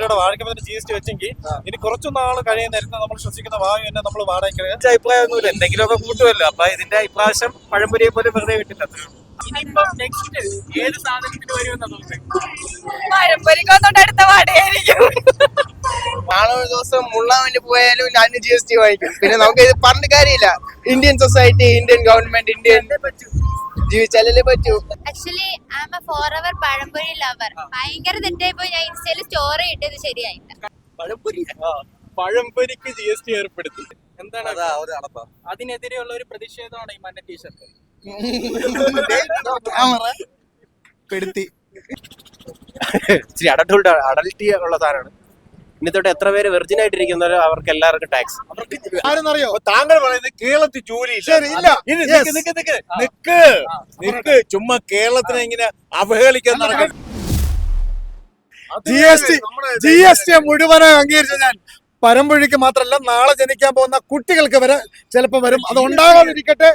രൂപയുടെ വാഴയ്ക്ക് GST വെച്ചെങ്കിൽ ഇനി കുറച്ചു നാൾ കഴിയുന്ന നമ്മൾ ശ്വസിക്കുന്ന വായു തന്നെ നമ്മൾ വാടകയ്ക്ക്. അഭിപ്രായമൊന്നുമില്ല, എന്തെങ്കിലുമൊക്കെ കൂട്ടുമല്ലോ. അപ്പൊ ഇതിന്റെ ഇപ്രാവശ്യം പഴംപൊരിയെ പോലെ വെറുതെ വിട്ടില്ല. ഇനിയിപ്പം നെക്സ്റ്റ് ഏത് സാധനത്തിന് വരുമെന്നാ തോന്നുന്നത്? പഴംപൊരിക്കൊന്നും അടുത്ത വാടകയായിരിക്കും. നാളെ ഒരു ദിവസം മുള്ളാൻ വേണ്ടി പോയാലും ഞാൻ GST വാങ്ങിക്കും. പിന്നെ നമുക്ക് ഇത് പറഞ്ഞ കാര്യമില്ല. Indian society, Indian government, Indian ജീവിച്ചാലേ പറ്റൂ. Actually I am a forever pazhampori lover. ഭയങ്കര തെറ്റായി പോയി. ഞാൻ ഇൻസ്റ്റയിൽ സ്റ്റോറി ഇട്ടത് ശരിയായില്ല. പഴംപൊരിക്ക് GST ഏർപ്പെടുത്തി. എന്താണ് അതിനെതിരെയുള്ള ഒരു പ്രതിഷേധമാണ് ഈ മഞ്ഞ ടീഷർട്ട്. പെടുത്തി ഇച്ചിരി അഡൽറ്റി ഉള്ള സാധനമാണ്. ഇനി തൊട്ട് എത്ര പേര് വെർജിൻ ആയിട്ടിരിക്കുന്നവരോ അവർക്ക് എല്ലാവർക്കും ടാക്സ്. ആരെന്നറിയോ? താങ്കൾ പറയുന്നത് കേരളത്തിൽ ജോലി ഇല്ല. നിക്ക് ചുമ്മാ കേരളത്തിനെ ഇങ്ങനെ അവഹേളിക്കാൻ നടക്കും. GST മുഴുവനായി അംഗീകരിച്ച ഞാൻ പഴംപൊരിക്ക് മാത്രമല്ല നാളെ ജനിക്കാൻ പോകുന്ന കുട്ടികൾക്ക് വരെ ചിലപ്പോൾ വരും. അത് ഉണ്ടാകാതിരിക്കട്ടെ.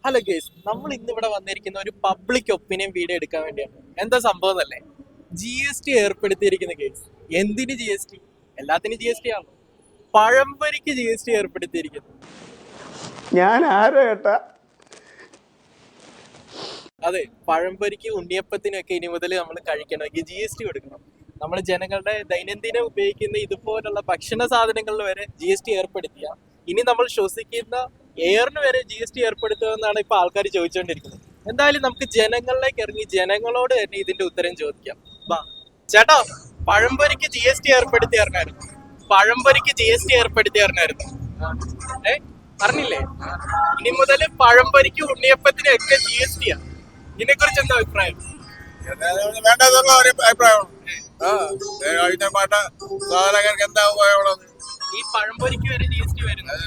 ഹലോ ഗേസ്, നമ്മൾ ഇന്ന് ഇവിടെ വന്നിരിക്കുന്ന ഒരു പബ്ലിക് ഒപ്പീനിയൻ വീഡിയോ എടുക്കാൻ വേണ്ടിയാണ്. എന്താ സംഭവം എന്നല്ലേ, GST ഏർപ്പെടുത്തിയിരിക്കുന്ന കേസ്. എന്തിന് GST? എല്ലാത്തിനും GST ആണ്. പഴംപൊരിക്ക് GST ഏർപ്പെടുത്തിയിരിക്കുന്നു. ഞാൻ ആരോ ഏട്ടാ. അതെ, പഴംപൊരിക്ക് ഉണ്ണിയപ്പത്തിനൊക്കെ ഇനി മുതൽ നമ്മൾ കഴിക്കണമെങ്കിൽ GST കൊടുക്കണം. നമ്മൾ ജനങ്ങളുടെ ദൈനംദിനം ഉപയോഗിക്കുന്ന ഇതുപോലുള്ള ഭക്ഷണ സാധനങ്ങളിൽ വരെ GST ഏർപ്പെടുത്തിയ ഇനി നമ്മൾ ശ്വസിക്കുന്ന എയറിന് വരെ GST ഏർപ്പെടുത്തുക എന്നാണ് ഇപ്പൊ ആൾക്കാർ ചോദിച്ചുകൊണ്ടിരിക്കുന്നത്. എന്തായാലും നമുക്ക് ജനങ്ങളിലേക്ക് ഇറങ്ങി ജനങ്ങളോട് തന്നെ ഇതിന്റെ ഉത്തരം ചോദിക്കാം. ചേട്ടാ, പഴംപൊരിക്ക് GST ഏർപ്പെടുത്തിയായിരുന്നു. പഴംപൊരിക്ക് GST ഏർപ്പെടുത്തിയായിരുന്നു. പറഞ്ഞില്ലേ? ഇനി മുതൽ പഴംപൊരിക്ക് ഉണ്ണിയപ്പത്തിനൊക്കെ GST ആണ്. ഇതിനെ കുറിച്ച് എന്താ അഭിപ്രായം? വേണ്ടതുള്ള ഒരു അഭിപ്രായമാണ്. സാധാരണക്കാർക്ക് എന്താ ഉപയോഗം? ഈ പഴംപൊരിക്ക് വരെ GST വരുന്നത്.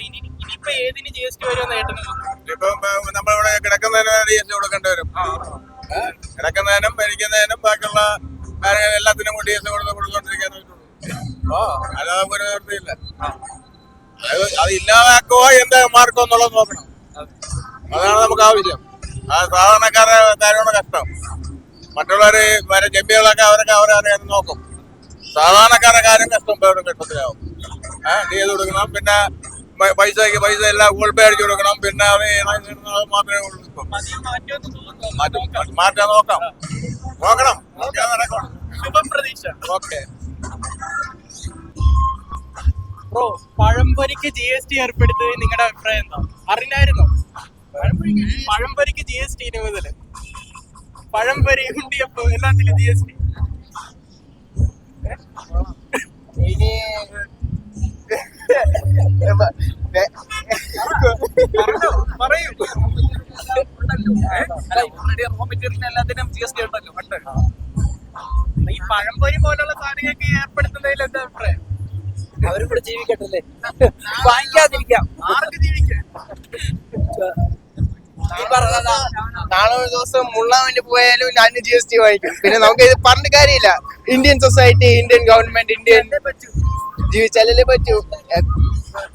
ഇനിയിപ്പോ ഏതിന് GST വരുമെന്ന് ഏട്ടന്? ഇപ്പം നമ്മളിവിടെ കിടക്കുന്നതിന് GST കൊടുക്കേണ്ടി വരും. കിടക്കുന്നതിനും ഭരിക്കുന്നതിനും ബാക്കിയുള്ള കാര്യങ്ങൾ എല്ലാത്തിനും GST കൊടുത്തോണ്ടിരിക്കാൻ അല്ലാതെ ഒരു നിവൃത്തിയില്ല. അത് ഇല്ലാതാക്കുക എന്താ മാർഗം എന്നുള്ളത് നോക്കണം. അതാണ് നമുക്ക് ആവശ്യം. ആ സാധാരണക്കാരുടെ കാര്യമാണ് കഷ്ടം. മറ്റുള്ളവര് വരെ ജമ്പികളൊക്കെ അവരറിയാൻ നോക്കും. സാധാരണക്കാരുടെ കാര്യം കഷ്ടം കഷ്ടത്തിലാവും. ചെയ്ത് കൊടുക്കണം. പിന്നെ പൈസ എല്ലാം ഗൂഗിൾ പേ അടിച്ചു കൊടുക്കണം. പിന്നെ മാത്രമേ ഉള്ളൂ. മാറ്റാൻ നോക്കണം. നടക്കണം. ശുഭപ്രതീക്ഷ. ഓക്കെ ബ്രോ, പഴംപൊരിക്ക് GST ഏർപ്പെടുത്തിയത് നിങ്ങളുടെ അഭിപ്രായം എന്താ? അറിഞ്ഞായിരുന്നോ? പഴംപൊരിക്ക് GST ഇനി മുതല് പഴംപൊരി ഉണ്ടിയപ്പം എല്ലാത്തിലും GST. ഇനി പറയൂ. റോ മെറ്റീരിയലിന് എല്ലാത്തിനും GST ഉണ്ടല്ലോ. ഈ പഴംപൊരി പോലുള്ള സാധനങ്ങൾക്ക് ഏർപ്പെടുത്തുന്നതിൽ എന്താ അഭിപ്രായം? അവരും കൂടെ ജീവിക്കട്ടല്ലേ, വാങ്ങിക്കാതിരിക്കാം. ആർക്ക് ജീവിക്കാം? നാളെ ഒരു ദിവസം മുള്ളാൻ വേണ്ടി പോയാലും ഞാൻ GST വാങ്ങിക്കും. പിന്നെ നമുക്ക് ഇത് പറഞ്ഞ കാര്യമില്ല. Indian society, Indian government, Indian ജീവിച്ചാലേ പറ്റൂ.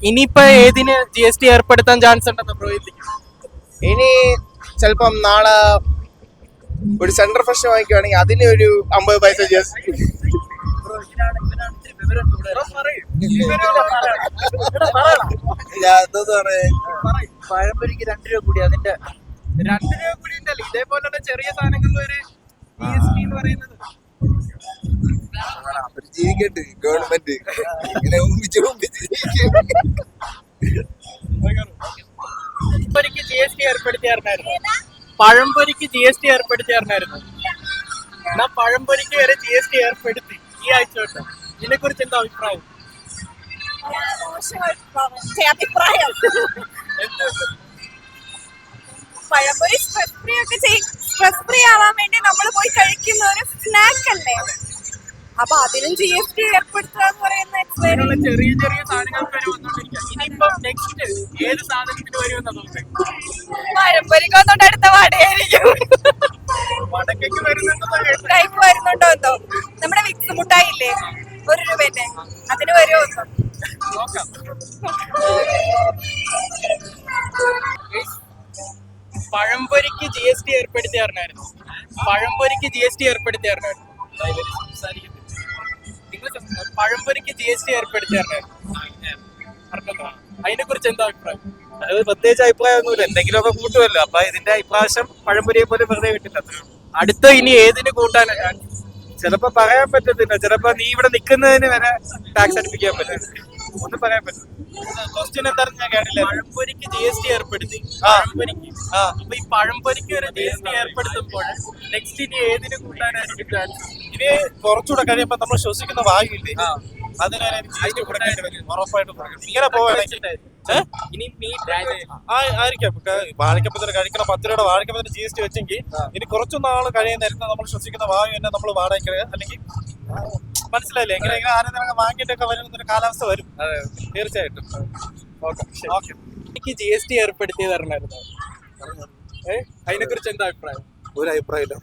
ഇനിയിപ്പോ ഏതിന് GST ഏർപ്പെടുത്താൻ ചാൻസ് ഉണ്ടെന്ന് പ്രവചിക്കും? ഇനി ചിലപ്പം നാളെ ഒരു സെൻട്രൽ ഫ്രഷ് വാങ്ങിക്കുവാണെങ്കിൽ അതിന് ഒരു 50 പൈസ GST. പഴംപൊരിക്ക് 2 രൂപ കൂടി. അതിന്റെ 2 രൂപ കൂടി ഉണ്ടല്ലോ. ഇതേപോലുള്ള ചെറിയ സാധനങ്ങളിൽ വരെ GST എന്ന് പറയുന്നത്. ജീവിക്കട്ടെ ഗവൺമെന്റ്. പഴംപൊരിക്ക് GST ഏർപ്പെടുത്തിയായിരുന്നു. പഴംപൊരിക്ക് GST ഏർപ്പെടുത്തിയായിരുന്നു. എന്നാ പഴംപൊരിക്ക് വരെ GST ഏർപ്പെടുത്തി ഈ ആഴ്ച തൊട്ട്. ഇതിനെ കുറിച്ച് എന്താ അഭിപ്രായം? പഴംപൊരി സ്ട്രെസ് ഫ്രീ ആവാൻ വേണ്ടി നമ്മൾ പോയി കഴിക്കുന്ന ഒരു സ്നാക്ക് അല്ലേ. അപ്പൊ അതിനും GST ഏർപ്പെടുത്തുക എന്ന് പറയുന്ന ചെറിയ ചെറിയ സാധനങ്ങൾക്ക് വരെ വന്നോണ്ടിരിക്കുക. ഇനിയിപ്പം നെക്സ്റ്റ് ഏത് സാധനത്തിന് വരുമെന്നാ തോന്നുന്നത്? പഴംപൊരിക്കൊന്നും അടുത്ത വാടകയായിരിക്കും. വടക്കേക്ക് വരുന്നുണ്ടോ? ടൈപ്പ് വരുന്നുണ്ടോ എന്തോ. നമ്മുടെ വിക്സ് മുട്ടായി ഇല്ലേ, 1 രൂപന്റെ, അതിന് വരുമോ ഒന്നും നോക്കാം. പഴംപൊരിക്ക് GST ഏർപ്പെടുത്തിയായിരുന്നു. പഴംപൊരിക്ക് GST ഏർപ്പെടുത്തിയായിരുന്നു. സംസാരിക്കുന്നത് നിങ്ങൾ പഴംപൊരിക്ക് GST ഏർപ്പെടുത്തിയായിരുന്നു. അതിനെ കുറിച്ച് എന്താ അഭിപ്രായം? അത് പ്രത്യേകിച്ച് അഭിപ്രായമൊന്നുമില്ല, എന്തെങ്കിലുമൊക്കെ കൂട്ടുമല്ലോ. അപ്പൊ ഇതിന്റെ ഇപ്രാവശ്യം പഴംപൊരിയെ പോലെ വെറുതെ വിട്ടില്ല. അടുത്ത ഇനി ഏതിന് കൂട്ടാനാ chance? ചിലപ്പോ പറയാൻ പറ്റത്തില്ല, ചിലപ്പോ നീ ഇവിടെ നിൽക്കുന്നതിന് വരെ ടാക്സ് അടിപ്പിക്കാൻ പറ്റും, ഒന്നും പറയാൻ പറ്റും. ക്വസ്റ്റ്യൻ എന്താണെന്ന് ഞാൻ കേട്ടില്ല. പഴംപൊരിക്ക് GST ഏർപ്പെടുത്തി. പഴംപൊരിക്ക്. അപ്പൊ ഈ പഴംപൊരിക്ക് ഒരു GST ഏർപ്പെടുത്തുമ്പോൾ നെക്സ്റ്റ് ഇനി ഏതിന് കൂട്ടാനായിരിക്കും chance? ഇനി കുറച്ചുകൂടെ കഴിയുമ്പോ നമ്മൾ ശ്വസിക്കുന്ന വായുവില്ലേ, അതിനൊരു GST കൊടുക്കേണ്ടി വരും, ഉറപ്പായിട്ടും കൊടുക്കണം. ഇങ്ങനെ പോവുകയാണെങ്കിൽ ഇനി ആയിരിക്കാം. വാഴക്കപ്പത്തിന് കഴിക്കണം 10 രൂപയുടെ വാഴക്കപ്പത്തിന് GST വെച്ചെങ്കിൽ ഇനി കുറച്ചു നാൾ കഴിയുന്നേരത്ത് നമ്മൾ ശ്വസിക്കുന്ന വായു തന്നെ നമ്മൾ വാടകയ്ക്ക്, അല്ലെങ്കിൽ മനസ്സിലായില്ലേ, എങ്ങനെ ആരെങ്കിലും വാങ്ങിയിട്ടൊക്കെ വരുന്ന കാലാവസ്ഥ വരും. തീർച്ചയായിട്ടും. എനിക്ക് GST ഏർപ്പെടുത്തിയത് അറിഞ്ഞായിരുന്നു. അതിനെ കുറിച്ച് എന്താ അഭിപ്രായം? ഒരു അഭിപ്രായമില്ല.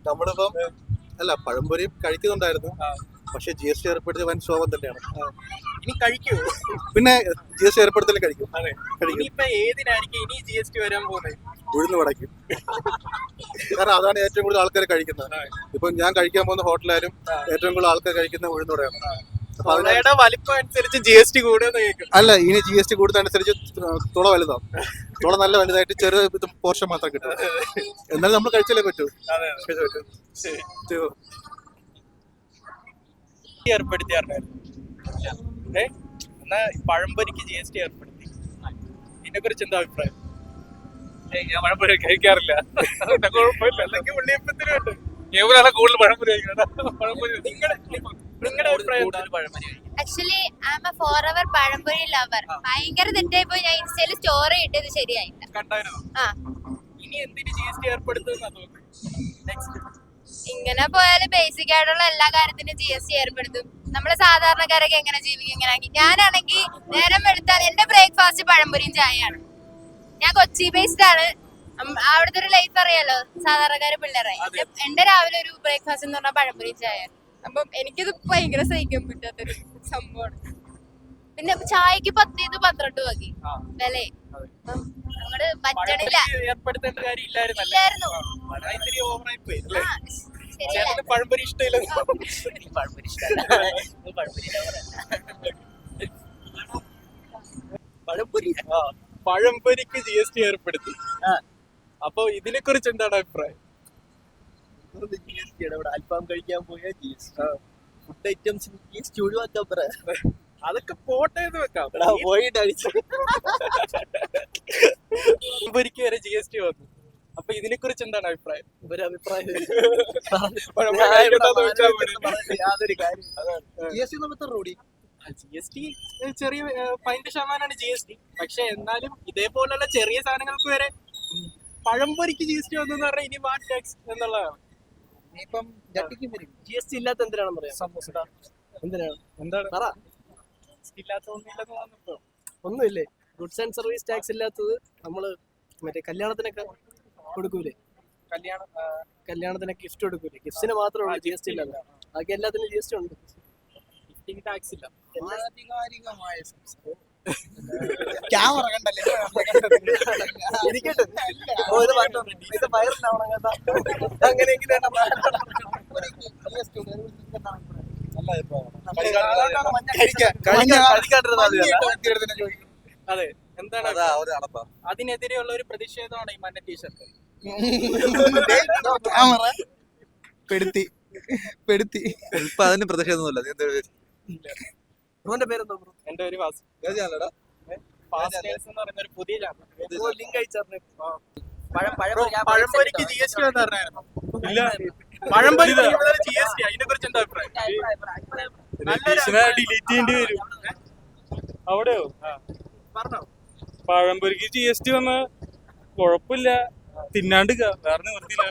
നമ്മളിപ്പം അല്ല, പഴംപൊരി കഴിക്കുന്നുണ്ടായിരുന്നു, പക്ഷെ GST ഏർപ്പെടുത്തിയ വൻ ശോഭം തന്നെയാണ്. ഇനി കഴിക്കൂ? പിന്നെ GST ഏർപ്പെടുത്തലും കഴിക്കും. ഇനിയിപ്പൊ ഏതിനായിരിക്കും ഇനി GST വരാൻ പോകുന്നത്? ഉഴുന്ന് വടക്കും. കാരണം അതാണ് ഏറ്റവും കൂടുതൽ ആൾക്കാർ കഴിക്കുന്നത്. ഇപ്പൊ ഞാൻ കഴിക്കാൻ പോകുന്ന ഹോട്ടലായാലും ഏറ്റവും കൂടുതൽ ആൾക്കാർ കഴിക്കുന്ന ഉഴുന്ന് വടയാണ്. വടയുടെ വലിപ്പം അനുസരിച്ച് GST കൂടുമെന്ന് കേൾക്കും. അല്ല, ഇനി GST കൂടുന്നതനുസരിച്ച് തുള വലുതാവും. തുള നല്ല വലുതായിട്ട് ചെറിയ പോർഷൻ മാത്രം കിട്ടും. എന്നാലും നമ്മൾ കഴിച്ചാലേ പറ്റൂ. ഏർപ്പെടുത്തിയായിരുന്നു. എന്നാ പഴംപൊരിക്ക് GST ഏർപ്പെടുത്തി. ഇതിനെ കുറിച്ച് എന്താ അഭിപ്രായം? ഞാൻ പഴംപൊരി കഴിക്കാറില്ല, കുഴപ്പമില്ല. അല്ലെങ്കിൽ ഉണ്ണിയപ്പത്തിനുണ്ട് എവിടെയാണ് കൂടുതൽ പഴംപൊരി കഴിക്കുന്നത്. നിങ്ങളുടെ അഭിപ്രായം എന്താ? Actually I M A forever pazhampori lover. ഭയങ്കര തെറ്റായി പോയി. ഞാൻ ഇൻസ്റ്റയില് സ്റ്റോറി ഇട്ടത് ശരിയായില്ല. കണ്ടായിരുന്നു. ആ, ഇനി എന്തിന് GST ഏർപ്പെടുത്തുന്ന നെക്സ്റ്റ്? ഇങ്ങനെ പോയാല് ബേസിക് ആയിട്ടുള്ള എല്ലാ കാര്യത്തിനും GST ഏർപ്പെടുത്തും. നമ്മള് സാധാരണക്കാരൊക്കെ എങ്ങനെ ജീവിക്കും? ഇങ്ങനെ ഞാനാണെങ്കിൽ നേരം വെളുത്താൽ എന്റെ ബ്രേക്ക്ഫാസ്റ്റ് പഴംപൊരിയും ചായയാണ്. ഞാൻ കൊച്ചി ബേസ്ഡ് ആണ്. അവിടുത്തെ ഒരു ലൈഫ് അറിയാലോ, സാധാരണക്കാര് പിള്ളേരെ. എന്റെ രാവിലെ ഒരു ബ്രേക്ക്ഫാസ്റ്റ് എന്ന് പറഞ്ഞാൽ പഴംപൊരിയും ചായ. അപ്പം എനിക്കിത് ഭയങ്കര സഹിക്കാൻ പറ്റാത്തൊരു സംഭവമാണ്. പിന്നെ ചായക്ക് 10-12 വകി വില. അങ്ങോട്ട് പറ്റണില്ല. ഏർപ്പെടുത്തേണ്ട കാര്യം ഇല്ലായിരുന്നു. പഴംപൊരി ഇഷ്ടമില്ല. പഴംപൊരിക്ക് GST ഏർപ്പെടുത്തി. അപ്പൊ ഇതിനെ കുറിച്ച് എന്താണ് അഭിപ്രായം? അൽഫാം കഴിക്കാൻ പോയ ഫുഡ് ഐറ്റംസിന് GST ഒഴിവാക്കാൻ പറ. അതൊക്കെ പോട്ടേന്ന് വെക്കാം. പോയിട്ട് അടിച്ചു. പഴംപൊരിക്ക് വരെ GST വന്നു. അപ്പൊ ഇതിനെ കുറിച്ച് എന്താണ് അഭിപ്രായം? ഒരഭിപ്രായം യാതൊരു കാര്യം. GST ചെറിയ 15% GST. പക്ഷെ എന്നാലും ഇതേപോലുള്ള ചെറിയ സാധനങ്ങൾക്ക് വരെ പഴംപൊരിക്ക് GST വന്നെന്ന് പറഞ്ഞാൽ ഇനി വാട്ട് ടാക്സ് എന്നുള്ളതാണ്. ഇപ്പം GST ഇല്ലാത്ത എന്തിനാണെന്ന് പറയാം. എന്തിനാണ്? എന്താണ് ഒന്നുമില്ലേ? ഗുഡ്സ് ആൻഡ് സർവീസ് ടാക്സ് ഇല്ലാത്തത് നമ്മള് മറ്റേ കല്യാണത്തിനൊക്കെ കൊടുക്കൂലേ? കല്യാണത്തിനൊക്കെ ഗിഫ്റ്റ് കൊടുക്കൂലേ? ഗിഫ്റ്റിന് മാത്രമേ ഉള്ളൂ GST ഇല്ലാതെ. ബാക്കി എല്ലാത്തിനും GST ഉണ്ട്. ഗിഫ്റ്റിംഗ് ടാക്സ് ഇല്ല. ആധികാരികമായ ക്യാമറ കണ്ടല്ലേ ഇരിക്കട്ടെ. അതെ, എന്താണ് അതിനെതിരെയുള്ള ഒരു പ്രതിഷേധമാണ് ഈ മഞ്ഞ ടീഷർട്ട്. ക്യാമറ പെടുത്തി ഇപ്പൊ അതിന് പ്രതിഷേധമൊന്നുമില്ല. അവന്റെ പേരെന്താ? എന്റെ ഒരു ഫാസ്റ്റേഴ്സ് എന്ന് പറയുന്ന ഒരു പുതിയ ചാനൽ. ലിങ്ക് അയച്ചു. പഴംപൊരിക്ക് GST വന്ന് പറഞ്ഞായിരുന്നു. ഇല്ല, പഴംപൊരി GST. അതിനെ കുറിച്ച് എന്താ അഭിപ്രായം? ഡിലീറ്റ് ചെയ്യേണ്ടി വരും. അവിടെയോ പറഞ്ഞോ? പഴംപൊരിക്ക് GST വന്ന കുഴപ്പമില്ല, തിന്നാണ്ട് വേറെ നിവർത്തിയില്ല.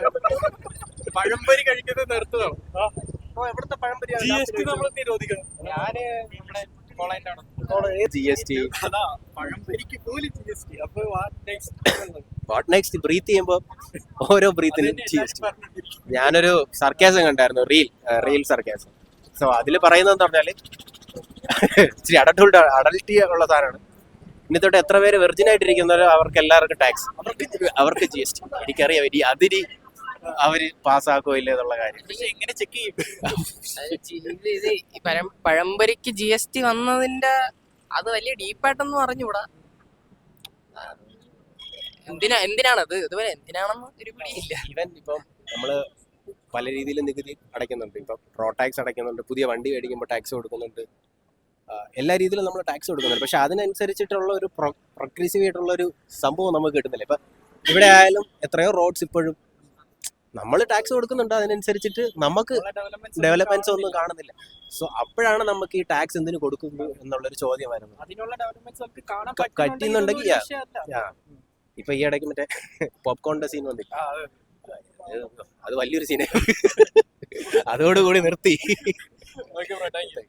പഴംപൊരി കഴിക്കുന്നത് നിർത്തുകയാണ്. എവിടുത്തെ പഴംപൊരി GST നമ്മൾ നിരോധിക്കണം. ഞാന് നമ്മുടെ കോളേജിലാണ്. GST അതാ പഴംപൊരിക്ക് പോലും GST. അപ്പൊ വാട്ട് നെക്സ്റ്റ് ബ്രീത്ത് ചെയ്യുമ്പോൾ ഓരോ ബ്രീത്തിനും GST. ഞാനൊരു സർക്കാസം കണ്ടായിരുന്നു, റീൽ സർക്കാസം. സോ അതിൽ പറയുന്നതെന്ന് പറഞ്ഞാല് ഇച്ചിരി അഡൽറ്റി ഉള്ള സാധനമാണ്. ഇനി തൊട്ട് എത്ര പേര് വെർജിൻ ആയിട്ടിരിക്കുന്നവരോ അവർക്ക് എല്ലാവർക്കും ടാക്സ്, അവർക്ക് GST. എനിക്കറിയാം അതിന് അവര് പാസ്സാക്കോ ഇല്ല എന്നുള്ള കാര്യം. പക്ഷെ എങ്ങനെ ചെക്ക് ചെയ്യും? ഇത് ഈ പഴംപൊരിക്ക് GST വന്നതിന്റെ അത് വലിയ ഡീപ്പായിട്ടൊന്നും അറിഞ്ഞൂടാ. എന്തിനാണത് ഇതുവരെ എന്തിനാണെന്ന് ഒരു പിടിയില്ല. ഈവൻ ഇപ്പം നമ്മള് പല രീതിയിൽ നികുതി അടയ്ക്കുന്നുണ്ട്. ഇപ്പം റോഡ് ടാക്സ് അടയ്ക്കുന്നുണ്ട്, പുതിയ വണ്ടി മേടിക്കുമ്പോൾ ടാക്സ് കൊടുക്കുന്നുണ്ട്, എല്ലാ രീതിയിലും നമ്മൾ ടാക്സ് കൊടുക്കുന്നുണ്ട്. പക്ഷെ അതിനനുസരിച്ചിട്ടുള്ള ഒരു പ്രോഗ്രസീവ് ആയിട്ടുള്ള ഒരു സംഭവം നമുക്ക് കിട്ടുന്നില്ല. ഇപ്പം ഇവിടെ ആയാലും എത്രയോ റോഡ്സ് ഇപ്പോഴും നമ്മൾ ടാക്സ് കൊടുക്കുന്നുണ്ട്, അതിനനുസരിച്ചിട്ട് നമുക്ക് ഡെവലപ്മെന്റ്സ് ഒന്നും കാണുന്നില്ല. സോ അപ്പോഴാണ് നമുക്ക് ഈ ടാക്സ് എന്തിനു കൊടുക്കുന്നു എന്നുള്ളൊരു ചോദ്യം വരുന്നത്. അതിനുള്ള ഡെവലപ്മെന്റ്സ് നമുക്ക് കാണാൻ പറ്റുന്നുണ്ടെങ്കിൽ വിഷയമല്ല. ഇപ്പൊ ഈ ഇടയ്ക്ക് മറ്റേ പോപ്കോണിന്റെ സീൻ വന്നില്ല, അത് വലിയൊരു സീന. അതോടുകൂടി നിർത്തി. Okay bro, thank you.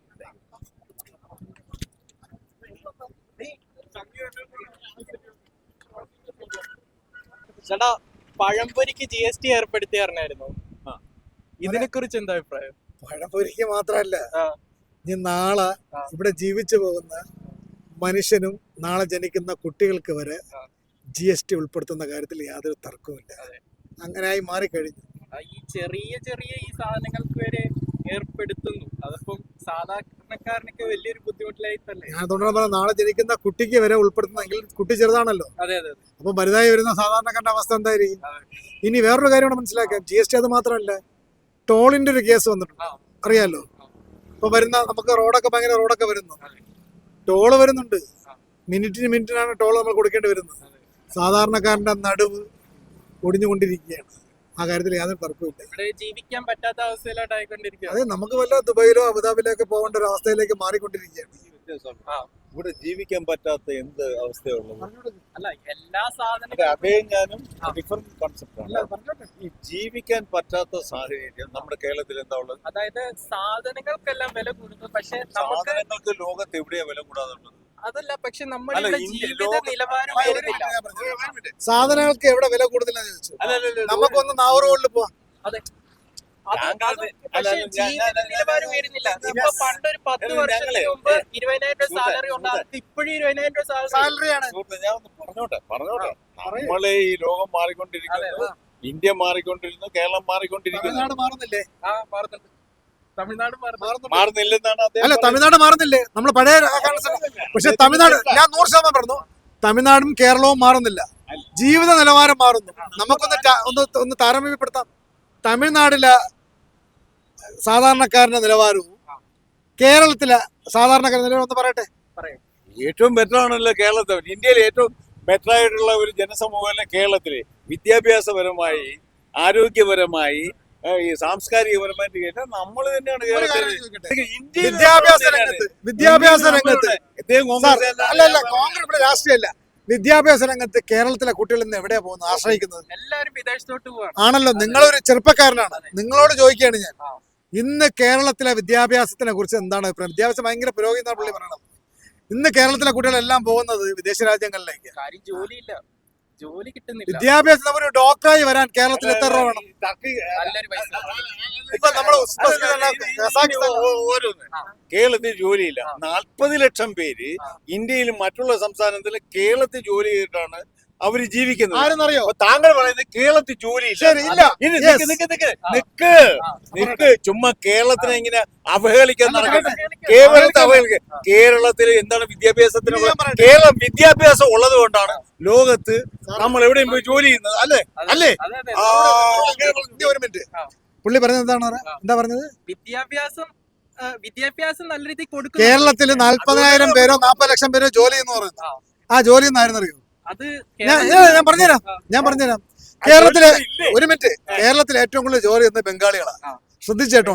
ചേട്ടാ, പഴംപൊരിക്ക് GST ഏർപ്പെടുത്തി അറിഞ്ഞായിരുന്നു, ഇതിനെ കുറിച്ച് എന്താ അഭിപ്രായം? പഴംപൊരിക്ക് മാത്രല്ല, ആ. ഇനി നാളെ ആ. ഇവിടെ ജീവിച്ചു പോകുന്ന മനുഷ്യനും നാളെ ജനിക്കുന്ന കുട്ടികൾക്ക് വരെ GST ഉൾപ്പെടുത്തുന്ന കാര്യത്തിൽ യാതൊരു തർക്കവുമില്ല. അങ്ങനെയായി മാറിക്കഴിഞ്ഞു. ഈ ചെറിയ ചെറിയ ഈ സാധനങ്ങൾക്ക് വരെ ഏർപ്പെടുത്തുന്നു. അതിപ്പം സാധാരണക്കാരനൊക്കെ വലിയൊരു ബുദ്ധിമുട്ടിലായിട്ടല്ലേ? ഞാൻ അതുകൊണ്ടാണ് പറഞ്ഞത്, നാളെ ജനിക്കുന്ന കുട്ടിക്ക് വരെ ഉൾപ്പെടുത്തുന്നെങ്കിൽ കുട്ടി ചെറുതാണല്ലോ. അതെ അതെ. അപ്പൊ വലുതായി വരുന്ന സാധാരണക്കാരന്റെ അവസ്ഥ എന്തായിരിക്കും? ഇനി വേറൊരു കാര്യം കൂടെ മനസ്സിലാക്കാം, GST അത് മാത്രമല്ല, ടോളിന്റെ ഒരു കേസ് വന്നിട്ടുണ്ട്, അറിയാലോ. ഇപ്പൊ വരുന്ന നമുക്ക് ഭയങ്കര റോഡൊക്കെ വരുന്നു, ടോള് വരുന്നുണ്ട്. മിനിറ്റിനാണ് ടോൾ നമ്മൾ കൊടുക്കേണ്ടി വരുന്നത്. സാധാരണക്കാരന്റെ നടുവ് ഒടിഞ്ഞുകൊണ്ടിരിക്കുകയാണ്. ആ കാര്യത്തിൽ യാതൊരു തർക്കമില്ല. ഇവിടെ ജീവിക്കാൻ പറ്റാത്ത അവസ്ഥയിലോട്ടായിക്കൊണ്ടിരിക്കുക. അതെ, നമുക്ക് വല്ല ദുബൈയിലോ അബുദാബിയിലോ പോകേണ്ട ഒരു അവസ്ഥയിലേക്ക് മാറിക്കൊണ്ടിരിക്കുകയാണ്. ഇവിടെ ജീവിക്കാൻ പറ്റാത്ത എന്ത് അവസ്ഥയുള്ളത്? അല്ല, എല്ലാ സാധനങ്ങളും അഭയം ഞാനും ഡിഫറെന്റ് കോൺസെപ്റ്റാണ്. ഈ ജീവിക്കാൻ പറ്റാത്ത സാഹചര്യം നമ്മുടെ കേരളത്തിൽ എന്താ ഉള്ളത്? അതായത് സാധനങ്ങൾക്കെല്ലാം വില കൂടുന്നു, പക്ഷെ നമുക്ക് സാധനങ്ങൾക്ക് ലോകത്ത് എവിടെയാ വില കൂടാതുള്ളത്? അതല്ല, പക്ഷെ അല്ല, നമ്മുടെ ഇന്ത്യ ജീവിത ലോക- നിലവാരം ഉയരുന്നില്ല. സാധനങ്ങൾക്ക് എവിടെ വില കൂടുതലാണ് ചോദിച്ചു. നമുക്കൊന്ന് നാവറുകളിൽ പോവാം. അതെ, താങ്കൾ- പക്ഷെ അല്ല, ജീവിത നിലവാരം ഉയരുന്നില്ല. ഇപ്പൊ പണ്ടൊരു 10 വർഷത്തിന് മുമ്പ് 20,000 രൂപ സാലറി ഉണ്ടാകും, ഇപ്പോഴും 20,000 രൂപ സാലറി. സാലറിയാണ്. സുഹൃത്തേ, ഞാൻ ഒന്ന് പറഞ്ഞോട്ടെ. നമ്മളെ ഈ ലോകം മാറിക്കൊണ്ടിരിക്കുന്നു, ഇന്ത്യ മാറിക്കൊണ്ടിരുന്നു, കേരളം മാറിക്കൊണ്ടിരിക്കുന്നു. തമിഴ്നാട് മാറുന്നില്ലേ? മാറുന്നുണ്ട്. തമിഴ്നാട് മാറുന്നു. മാറുന്നില്ലെന്നാണ് അദ്ദേഹം അല്ല, തമിഴ്നാട് മാറുന്നില്ലേ? നമ്മൾ പഴയ പക്ഷെ തമിഴ്നാട് ഞാൻ 100% പറഞ്ഞു, തമിഴ്നാടും കേരളവും മാറുന്നില്ല, ജീവിത നിലവാരം മാറുന്നു. നമുക്കൊന്ന് താരതമ്യപ്പെടുത്താം. തമിഴ്നാടിലെ സാധാരണക്കാരന്റെ നിലവാരവും കേരളത്തിലെ സാധാരണക്കാരന്റെ നിലവാരം ഒന്ന് പറയട്ടെ. ഏറ്റവും ബെറ്റർ ആണല്ലോ കേരളത്തിൽ. ഇന്ത്യയിൽ ഏറ്റവും ബെറ്റർ ആയിട്ടുള്ള ഒരു ജനസമൂഹമല്ലേ കേരളത്തില്. വിദ്യാഭ്യാസപരമായി, ആരോഗ്യപരമായി, ഈ സാംസ്കാരികപരമായിട്ട് കേട്ടാൽ നമ്മൾ തന്നെയാണ് ഒരു കാര്യം കേരളത്തിൽ. ചോദിക്കട്ടെ? ഇന്ത്യയിൽ വിദ്യാഭ്യാസ രംഗത്ത് ഇദ്ദേഹം കോൺഗ്രസ് അല്ലല്ല, കോൺഗ്രസ് ഇവിടെ രാഷ്ട്രീയമല്ല. വിദ്യാഭ്യാസ രംഗത്ത് കേരളത്തിലെ കുട്ടികൾ ഇന്ന് എവിടെയാ പോകുന്നത്, ആശ്രയിക്കുന്നത്? എല്ലാരും വിദേശത്തോട്ട് പോവാണ്. ആണല്ലോ. നിങ്ങളൊരു ചെറുപ്പക്കാരനാണ്, നിങ്ങളോട് ചോദിക്കുകയാണ് ഞാൻ, ഇന്ന് കേരളത്തിലെ വിദ്യാഭ്യാസത്തിനെ കുറിച്ച് എന്താണ് അഭിപ്രായം? വിദ്യാഭ്യാസം ഭയങ്കര പുരോഗതി എന്നാണ് പുള്ളി പറയണം. ഇന്ന് കേരളത്തിലെ കുട്ടികളെല്ലാം പോകുന്നത് വിദേശ രാജ്യങ്ങളിലേക്ക്. കാര്യം ജോലിയില്ല, ജോലി കിട്ടുന്നില്ല. വിദ്യാഭ്യാസം ഒരു ഡോക്ടറായി വരാൻ കേരളത്തിൽ എത്ര രൂപ വേണം? നല്ലൊരു പൈസ. ഇപ്പൊ നമ്മൾ ഓരോന്ന് കേരളത്തിൽ ജോലിയില്ല. 40 ലക്ഷം പേര് ഇന്ത്യയിലും മറ്റുള്ള സംസ്ഥാനത്തിലും കേരളത്തിൽ ജോലി ചെയ്തിട്ടാണ് അവര് ജീവിക്കുന്നത്. ആരെന്നറിയോ? അപ്പൊ താങ്കൾ പറയുന്നത് കേരളത്തിൽ ജോലിയില്ല. ശരി, ഇല്ല. ഇനി Yes. നിക്ക് ചുമ്മാ കേരളത്തിനെ ഇങ്ങനെ അവഹേളിക്കാൻ നടക്കട്ടെ. കേരളത്തെ അവഹേളിക്കുക. കേരളത്തിൽ എന്താണ് വിദ്യാഭ്യാസത്തിന് കേരളം വിദ്യാഭ്യാസം ഉള്ളത് കൊണ്ടാണ് ലോകത്ത് നമ്മൾ എവിടെയും പോയി ജോലി ചെയ്യുന്നത്, അല്ലേ? അതെ. ഒരു മിനിറ്റ്, പുള്ളി പറഞ്ഞത് എന്താണ്? എന്താ പറഞ്ഞത്? വിദ്യാഭ്യാസം നല്ല രീതിയിൽ കൊടുക്കും. കേരളത്തിൽ 40,000 പേരോ 40 ലക്ഷം പേരോ ജോലി എന്ന് പറയുന്നത്, ആ ജോലി എന്നായിരുന്നു അറിയോ? അത് ഞാൻ പറഞ്ഞുതരാം. കേരളത്തിലെ ഒരു മിനിറ്റ്, കേരളത്തിൽ ഏറ്റവും കൂടുതൽ ജോലി ചെയ്യുന്നത് ബംഗാളികളാണ്. ശ്രദ്ധിച്ചേട്ടോ?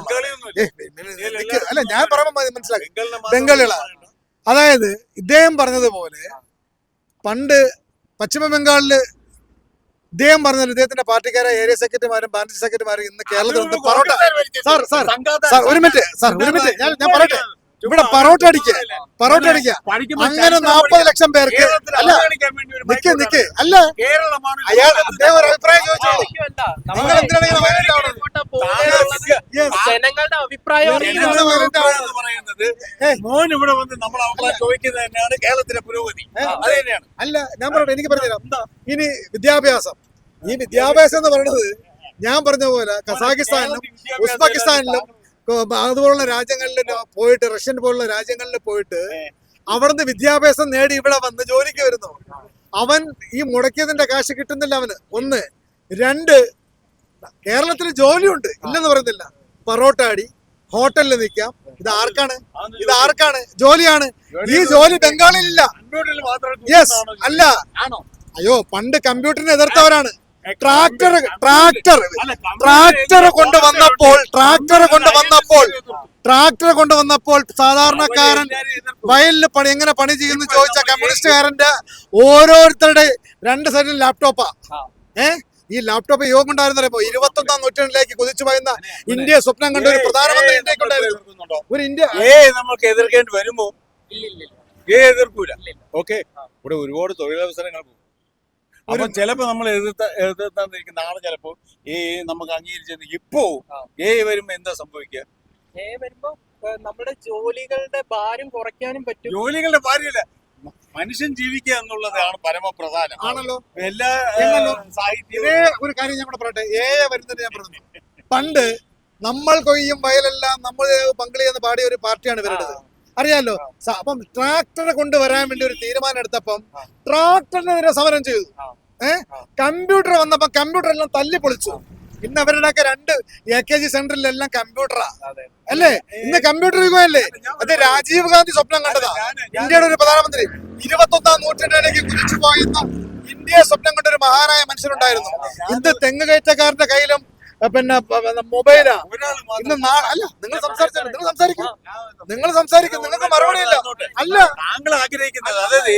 അല്ല, ഞാൻ പറയുമ്പോൾ മനസ്സിലാക്കി, ബംഗാളികളാണ്. അതായത് ഇദ്ദേഹം പറഞ്ഞതുപോലെ പണ്ട് പശ്ചിമ ബംഗാളില് ഇദ്ദേഹം പറഞ്ഞത് ഇദ്ദേഹത്തിന്റെ പാർട്ടിക്കാരെ ഏരിയ സെക്രട്ടറിമാരും ബ്രാഞ്ച് സെക്രട്ടറിമാരും ഇന്ന് കേരളത്തിൽ വന്ന് പൊറോട്ട ഒരു മിനിറ്റ് ഞാൻ പറയട്ടെ. ഇവിടെ പൊറോട്ട അടിക്കുക അങ്ങനെ 40 ലക്ഷം പേർക്ക് അല്ല നിക്ക് അല്ല അയാൾ അദ്ദേഹം ഒരു അഭിപ്രായം ചോദിച്ചോളൂ. നിങ്ങൾ എന്തിനാണ് ഇങ്ങനെ violent ആവുന്നത്? ജനങ്ങളുടെ അഭിപ്രായം മോൻ ഇവിടെ വന്ന് നമ്മൾ അവളെ ചോദിക്കുന്നത് തന്നെയാണ് കേരളത്തിലെ പുരോഗതി. അത് തന്നെയാണ്. അല്ല, ഞാൻ പറയട്ടെ, എനിക്ക് പറഞ്ഞുതരാം. ഇനി വിദ്യാഭ്യാസം, ഈ വിദ്യാഭ്യാസം എന്ന് പറയുന്നത് ഞാൻ പറഞ്ഞ പോലെ കസാഖിസ്ഥാനിലും ഉസ്ബെക്കിസ്ഥാനിലും അതുപോലുള്ള രാജ്യങ്ങളിൽ പോയിട്ട്, റഷ്യൻ പോലുള്ള രാജ്യങ്ങളിൽ പോയിട്ട് അവിടുന്ന് വിദ്യാഭ്യാസം നേടി ഇവിടെ വന്ന് ജോലിക്ക് വരുന്നു. അവൻ ഈ മുടക്കിയതിന്റെ കാശ് കിട്ടുന്നില്ല അവന്. ഒന്ന്. രണ്ട്, കേരളത്തിൽ ജോലിയുണ്ട്, ഇല്ലെന്ന് പറയുന്നില്ല. പൊറോട്ട അടി, ഹോട്ടലിൽ നിൽക്കാം. ഇത് ആർക്കാണ് ജോലിയാണ്. ഈ ജോലി ബംഗാളിലില്ല. യെസ്, അല്ല. അയ്യോ, പണ്ട് കമ്പ്യൂട്ടറിനെ എതിർത്തവരാണ്. ട്രാക്ടർ കൊണ്ടുവന്നപ്പോൾ സാധാരണക്കാരൻ വയലിൽ എങ്ങനെ പണി ചെയ്യുന്നു ചോദിച്ച കമ്മ്യൂണിസ്റ്റുകാരന്റെ ഓരോരുത്തരുടെ 2 സൈഡിലും ലാപ്ടോപ്പാ. ഈ ലാപ്ടോപ്പ് യോഗം ഉണ്ടായിരുന്നപ്പോ 21ാം നൂറ്റാണ്ടിലേക്ക് കുതിച്ചു പോയുന്ന ഇന്ത്യ സ്വപ്നം കണ്ട ഒരു പ്രധാനമന്ത്രി ഇന്ത്യക്ക് ഉണ്ടായിരുന്നു. ഒരു ഇന്ത്യ നമുക്ക് എതിർക്കേണ്ടി വരുമ്പോ എതിർക്കൂല. ഓക്കെ, ഇവിടെ ഒരുപാട് തൊഴിലവസരങ്ങൾ പോകും. അപ്പൊ ചിലപ്പോ നമ്മൾ എതിർത്താന്നിരിക്കും. നാളെ ചിലപ്പോ നമുക്ക് അംഗീകരിച്ചത് ഇപ്പോ വരുമ്പോ എന്താ സംഭവിക്കുക? വരുമ്പോ നമ്മുടെ ജോലികളുടെ ഭാരം കുറയ്ക്കാനും പറ്റും. ജോലികളുടെ ഭാര്യല്ല, മനുഷ്യൻ ജീവിക്കുക എന്നുള്ളതാണ് പരമപ്രധാനം ആണല്ലോ. എല്ലാ സാഹിത്യവും. ഇതേ ഒരു കാര്യം ഞാൻ കൂടെ പറയട്ടെ. വരുന്നത് ഞാൻ പറഞ്ഞു. പണ്ട് നമ്മൾ കൊയ്യും വയലെല്ലാം നമ്മൾ പങ്കളിയെന്ന് പാടിയ ഒരു പാർട്ടിയാണ് ഇവരുടേത്, അറിയാലോ. അപ്പം ട്രാക്ടറെ കൊണ്ടുവരാൻ വേണ്ടി ഒരു തീരുമാനം എടുത്തപ്പം ട്രാക്ടറിനെതിരെ സമരം ചെയ്തു. കമ്പ്യൂട്ടർ വന്നപ്പോ കമ്പ്യൂട്ടർ എല്ലാം തല്ലി പൊളിച്ചു. ഇന്ന് അവരുടെയൊക്കെ 2 AKG സെന്ററിലെല്ലാം കമ്പ്യൂട്ടറാ അല്ലേ? ഇന്ന് കമ്പ്യൂട്ടർ യുഗമല്ലേ? അത് രാജീവ് ഗാന്ധി സ്വപ്നം കണ്ടതാ. ഇന്ത്യയുടെ ഒരു പ്രധാനമന്ത്രി 21ാം നൂറ്റാണ്ടിലേക്ക് കുതിച്ചു പോയെന്ന ഇന്ത്യയെ സ്വപ്നം കണ്ട ഒരു മഹാനായ മനുഷ്യനുണ്ടായിരുന്നു. ഇന്ന് തെങ്ങ് കയറ്റക്കാരന്റെ കയ്യിലും പിന്നെ മൊബൈലാ. ഇന്ന് അല്ല, നിങ്ങൾ സംസാരിക്കും, നിങ്ങൾക്ക് മറുപടിയില്ല. അല്ല, താങ്കൾ ആഗ്രഹിക്കുന്നത് അതായത്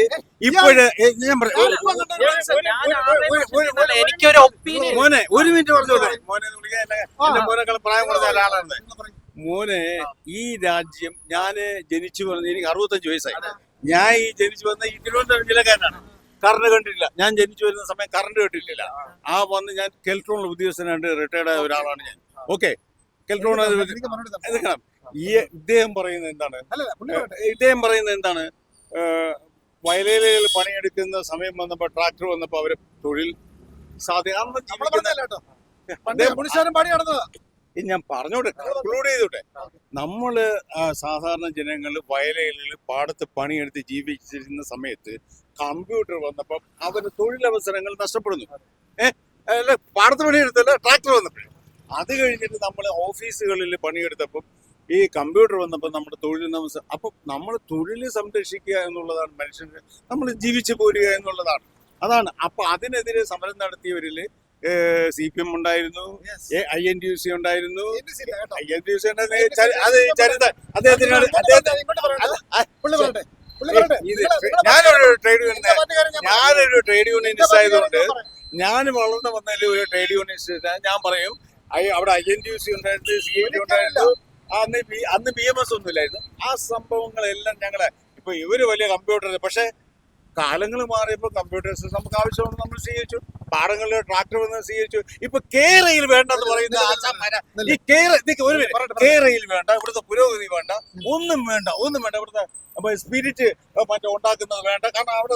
ഇപ്പോഴ് എനിക്കൊരു ഒപ്പീനിയൻ. മോനെ ഒരു മിനിറ്റ് പറഞ്ഞോട്ടെ. മോനെ പ്രായം കുറഞ്ഞ ഒരാളാണ്. മോനെ, ഈ രാജ്യം ഞാന് ജനിച്ചു വന്ന, എനിക്ക് 65 വയസ്സായി. ഞാൻ ഈ ജനിച്ചു വന്ന ഈ തിരുവനന്തപുരം ജില്ലക്കാരനാണ്. കറണ്ട് കണ്ടിട്ടില്ല. ഞാൻ ജനിച്ചു വരുന്ന സമയം കറണ്ട് കണ്ടിട്ടില്ല. ഞാൻ കെൽട്രോണിൽ ഉദ്യോഗസ്ഥനായിട്ട് റിട്ടയർഡ് ആയ ഒരാളാണ് ഞാൻ. ഓക്കെ, കെൽട്രോൺ എടുക്കണം. ഇദ്ദേഹം പറയുന്നത് എന്താണ്? വയലേലയിൽ പണിയെടുക്കുന്ന സമയം വന്നപ്പോ, ട്രാക്ടർ വന്നപ്പോ അവര് തൊഴിൽ ഞാൻ പറഞ്ഞോട്ടെ, കൺക്ലൂഡ് ചെയ്തോട്ടെ. നമ്മള് സാധാരണ ജനങ്ങൾ വയലേലയിൽ പാടത്ത് പണിയെടുത്ത് ജീവിച്ചിരുന്ന സമയത്ത് കമ്പ്യൂട്ടർ വന്നപ്പോ അവരുടെ തൊഴിലവസരങ്ങൾ നഷ്ടപ്പെടുന്നു. പാടത്ത് പണിയെടുത്തല്ല, ട്രാക്ടർ വന്നപ്പോൾ. അത് കഴിഞ്ഞിട്ട് നമ്മൾ ഓഫീസുകളിൽ പണിയെടുത്തപ്പം ഈ കമ്പ്യൂട്ടർ വന്നപ്പോൾ നമ്മുടെ തൊഴിൽ അപ്പൊ നമ്മൾ തൊഴിൽ സംരക്ഷിക്കുക എന്നുള്ളതാണ് മനുഷ്യന്, നമ്മൾ ജീവിച്ചു പോരുക എന്നുള്ളതാണ്. അതാണ്. അപ്പൊ അതിനെതിരെ സമരം നടത്തിയവരില് CPM ഉണ്ടായിരുന്നു, INTUC ഉണ്ടായിരുന്നു. അത് ചരിത്ര അദ്ദേഹത്തിനാണ്. ഞാനൊരു ട്രേഡ് യൂണിയനിസ്റ്റ് ആയതുകൊണ്ട്, ഞാൻ വളർന്നു വന്നതിൽ ഒരു ട്രേഡ് യൂണിയനിസ്റ്റ് ഞാൻ പറയും. അവിടെ INTUC ഉണ്ടായിരുന്നു, CIT ഉണ്ടായിരുന്നു. അന്ന് BMS ഒന്നുമില്ലായിരുന്നു. ആ സംഭവങ്ങളെല്ലാം ഞങ്ങളെ ഇപ്പൊ ഇവര് വലിയ കമ്പ്യൂട്ടർ, പക്ഷെ കാലങ്ങൾ മാറിയപ്പോൾ കമ്പ്യൂട്ടേഴ്സ് നമുക്ക് ആവശ്യമാണ്, നമ്മൾ സ്വീകരിച്ചു. പാടങ്ങളിൽ ട്രാക്ടർ വന്ന് സ്വീകരിച്ചു. ഇപ്പൊ കേരയിൽ വേണ്ടെന്ന് പറയുന്ന ഈ കേരയിൽ വേണ്ട, ഇവിടുത്തെ പുരോഗതി വേണ്ട, ഒന്നും വേണ്ട. ഇവിടുത്തെ സ്പിരിറ്റ് ഉണ്ടാക്കുന്നത് വേണ്ട. കാരണം അവിടെ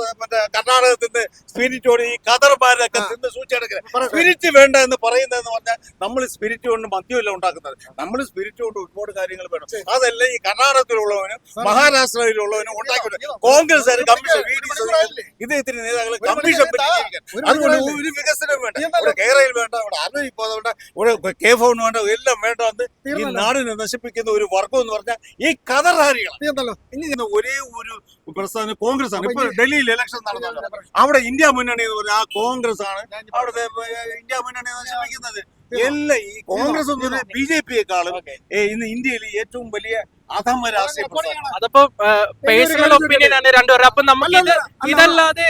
കർണാടകത്തിൽ നിന്ന് സ്പിരിറ്റോട് ഈ കതർമാരൊക്കെ തിന്ന് സൂക്ഷിച്ചെടുക്കുന്നത്. സ്പിരിറ്റ് വേണ്ട എന്ന് പറയുന്നതെന്ന് പറഞ്ഞാൽ നമ്മൾ സ്പിരിറ്റ് കൊണ്ട് മദ്യമല്ല ഉണ്ടാക്കുന്നത്. നമ്മൾ സ്പിരിറ്റ് കൊണ്ട് ഒരുപാട് കാര്യങ്ങൾ വേണം. അതെല്ലാം ഈ കർണാടകത്തിലുള്ളവനും മഹാരാഷ്ട്രയിലുള്ളവനും ഉണ്ടാക്കി കോൺഗ്രസ് കമ്മീഷൻ ഇദ്ദേഹത്തിന് നേതാക്കൾ കമ്മീഷൻ അതുകൊണ്ട് ഒരു വികസനം വേണ്ട. ഇവിടെ കേരളയിൽ വേണ്ട, ഇവിടെ അറിവിൽ വേണ്ട, ഇവിടെ KFON വേണ്ട, എല്ലാം വേണ്ടെന്ന് ഈ നാടിനെ നശിപ്പിക്കുന്ന ഒരു വർഗം എന്ന് പറഞ്ഞാൽ ഈ കതർധാരികളാണ്. ഇനി ഒരേ ഒരു പ്രസ്ഥാനം കോൺഗ്രസ് ആണ്. ഇപ്പൊ ഡൽഹിയിൽ ഇലക്ഷൻ നടന്നല്ലോ, അവിടെ ഇന്ത്യ മുന്നണി എന്ന് പറഞ്ഞാൽ ആ കോൺഗ്രസ് ആണ് അവിടുത്തെ ഇന്ത്യ മുന്നണി നശിപ്പിക്കുന്നത്. എല്ലാം ഈ കോൺഗ്രസ് ഒന്നും BJP-യെക്കാളും ഇന്ന് ഇന്ത്യയിൽ ഏറ്റവും വലിയ അധമ രാഷ്ട്രീയ പ്രസ്ഥാനം. അതപ്പോ പേഴ്സണൽ ഒപ്പീനിയൻ ആണ് രണ്ടുപേരും. അപ്പൊ നമുക്ക് ഇതല്ലാതെ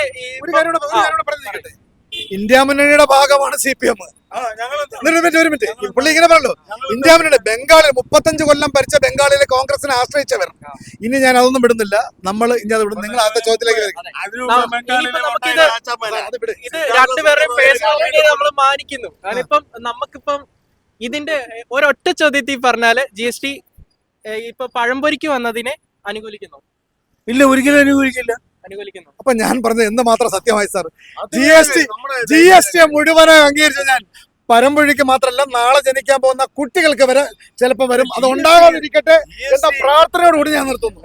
ഇന്ത്യ മുന്നണിയുടെ ഭാഗമാണ് CPM. ഒരു മിനിറ്റ്, പുള്ളി ഇങ്ങനെ പറഞ്ഞല്ലോ, ഇന്ത്യ മുന്നണി ബംഗാളിൽ 35 കൊല്ലം ഭരിച്ച ബംഗാളിലെ കോൺഗ്രസിനെ ആശ്രയിച്ചവർ. ഇനി ഞാൻ അതൊന്നും വിടുന്നില്ല. നമ്മൾ ഇനി അത് വിടും. നിങ്ങൾ അടുത്ത ചോദ്യത്തിലേക്ക് ഇത് രണ്ടുപേരുടെയും പേഴ്സണൽ ഒപ്പീനിയൻ നമ്മൾ മാനിക്കുന്നു. കാരണം ഇപ്പം നമുക്കിപ്പം ഇതിന്റെ ഒരൊറ്റ ചോദ്യത്തിൽ പറഞ്ഞാല് GST ഇപ്പൊ പഴംപൊരിക്ക് വന്നതിനെ അനുകൂലിക്കുന്നു? ഇല്ല, ഒരിക്കലും അനുകൂലിക്കില്ല. അപ്പൊ ഞാൻ പറഞ്ഞത് എന്ത് മാത്രം സത്യമായി സാർ. GST മുഴുവനായി അംഗീകരിച്ച ഞാൻ പരമ്പൊഴിക്ക് മാത്രമല്ല നാളെ ജനിക്കാൻ പോകുന്ന കുട്ടികൾക്ക് വരെ ചിലപ്പോൾ വരും. അത് ഉണ്ടാകാതിരിക്കട്ടെ എന്ന പ്രാർത്ഥനയോടുകൂടി ഞാൻ നിർത്തുന്നു.